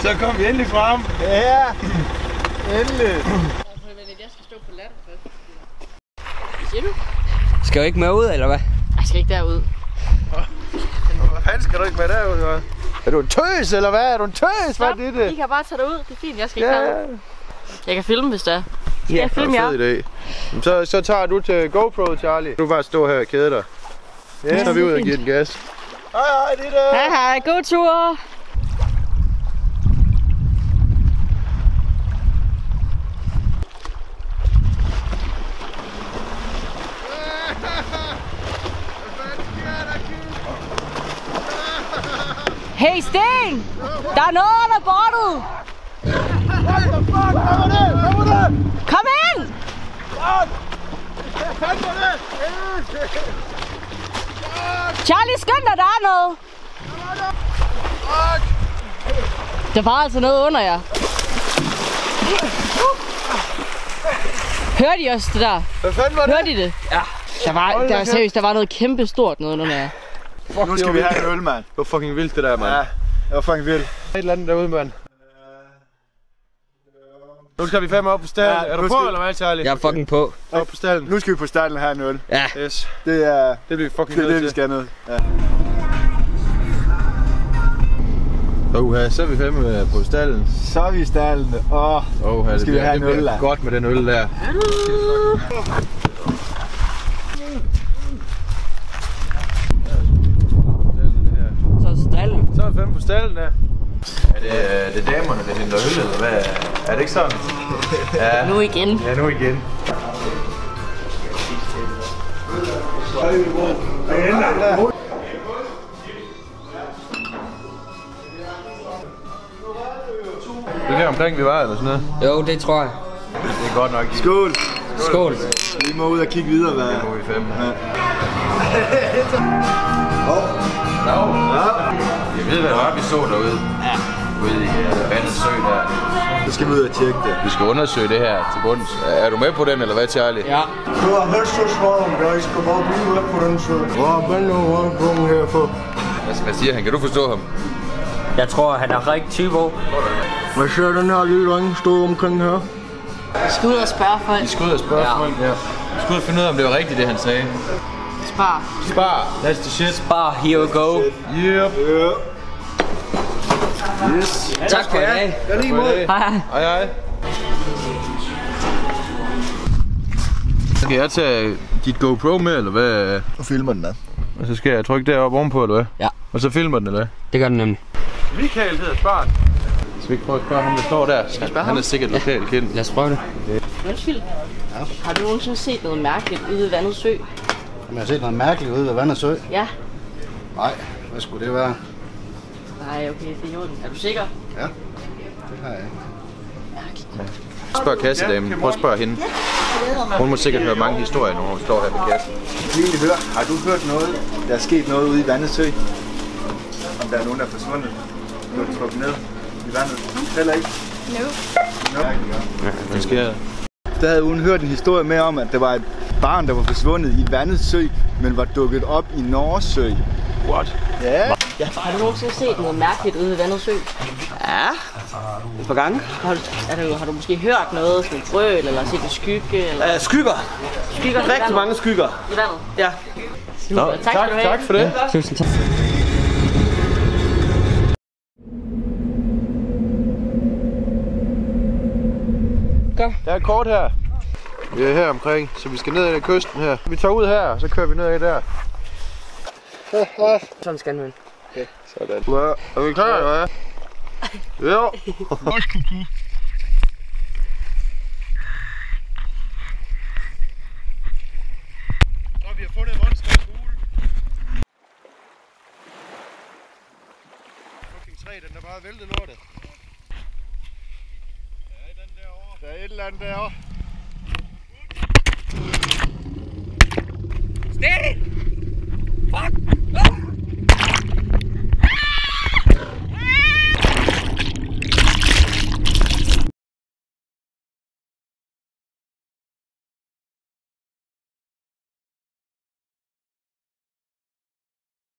Så kom vi endelig frem. Ja, endelig. Jeg skal stå på latten først. Hvad siger du? Skal du ikke med ud, eller hvad? Jeg skal ikke derud. Hvad fanden skal du ikke med derud, hva'? Er du en tøs, eller hvad? Er du en tøs? Stop. Hvad er det? I kan bare tage derud. Det er fint, jeg skal ikke derud. Jeg kan filme, hvis det er. Skal jeg filme jer? Fed idé. Så tager du til GoPro, Charlie. Du bare stå her og kæde dig. Ja, så er vi ud og giver den gas. Hej hej, det der. Hej hej, god tur. Hey Sten! Der er noget under bordet! What the fuck? Hvad var det? Hvad var det? Kom ind! Fuck! Hvad fanden var det? Charlie, skynd dig, der er noget! Fuck! Der var altså noget under jer. Hørte I også det der? Hvad fanden var det? Hørte I det? Ja. Der var noget kæmpe stort noget under jer. Fuck, nu skal vi have en øl, mand. Det var fucking vildt det der, mand. Ja, det var fucking vildt. Et eller andet derude, mand. Nu skal vi fandme op på stallen. Ja, er du på, eller hvad, Charlie? Jeg er fucking på. Op på stallen. Nu skal vi på stallen have en øl. Ja. Yes. Det bliver fucking det, nødt vi til. skal ned. Ja. Så er vi fandme på stallen. Så er vi i stallen. Nu skal vi have en øl, da. Godt med den øl der. Så stallen. Så er vi fandme på stallen der. Er det damerne, der henter øl, eller hvad? Er det ikke sådan? Ja. Nu igen. Ja, nu igen. Det er her omkring vi var, eller sådan noget? Jo, det tror jeg. Det er godt nok. Skål! Skål. Vi må ud og kigge videre, hvad? Det må vi fandme. Ja. Jeg ved, hvad det var, vi så derude. Ja. Ude i Vandets Sø der. Så skal vi ud og tjekke det. Vi skal undersøge det her til bunds. Er du med på den, eller hvad, Charlie? Ja. Du har helst så svaret om dig, I skal bare blive med på den sø. Hvad er det her for? Hvad siger han? Kan du forstå ham? Jeg tror, han er rigtig 20 år. Hvad ser den her lille dreng stå omkring her? Vi skal ud og spørge folk. Vi skal ud og spørge folk. Ja. Vi skal ud og finde ud af, om det var rigtigt, det han sagde. Spar. Spar. That's the shit. Bare here we go. Yep. Yes. Tak for i dag. Ja, lige måde. Hej. Hej hej. Skal jeg tage dit GoPro med, eller hvad? Nu filmer den da. Og så skal jeg trykke deroppe ovenpå, eller hvad? Ja. Og så filmer den, eller hvad? Det gør den nemlig. Michael hedder barn. Skal vi ikke prøve at spørge ham, der står der? Skal jeg spørge Han ham? er sikkert lokalt kendt. Lad os prøve det. Undskyld. Har du nogensinde set noget mærkeligt ude ved Vandets Sø? Jeg har set noget mærkeligt ude ved Vandets Sø. Ja. Nej, hvad skulle det være? Nej, okay, det er i orden. Er du sikker? Ja, det har jeg. Spørg kassedamen. Prøv at spørge hende. Hun må sikkert høre mange historier, når hun står her ved kassen. Jeg vil egentlig høre, har du hørt noget? Der er sket noget ude i Vandets Sø? Om der er nogen, der er forsvundet? Du er trukket ned i vandet? Heller ikke? No. Ja, hvad sker der? Der havde hun hørt en historie med om, at der var et barn, der var forsvundet i Vandets Sø, men var dukket op i Nordsø. What? Ja. Har du nogensinde set noget mærkeligt ude ved Vandets Sø? Ja. Et par gange. Har du måske hørt noget, sådan en brøl, eller set en skygge? Eller... Skygger. Skygger i Rigtig vandet? mange skygger. I vandet? Ja. Super. Tak skal du have. Tak for det. Tusind tak. Der er et kort her. Vi er her omkring, så vi skal ned ad kysten her. Vi tager ud her, og så kører vi ned ad der. Sådan skal den. Okay, sådan. Ja, er vi klar, eller hvad? Jo. Så vi har fundet en monsterkugle. Fucking træ, den er bare væltet lortet. Der er et eller andet derovre. Sten! Fuck!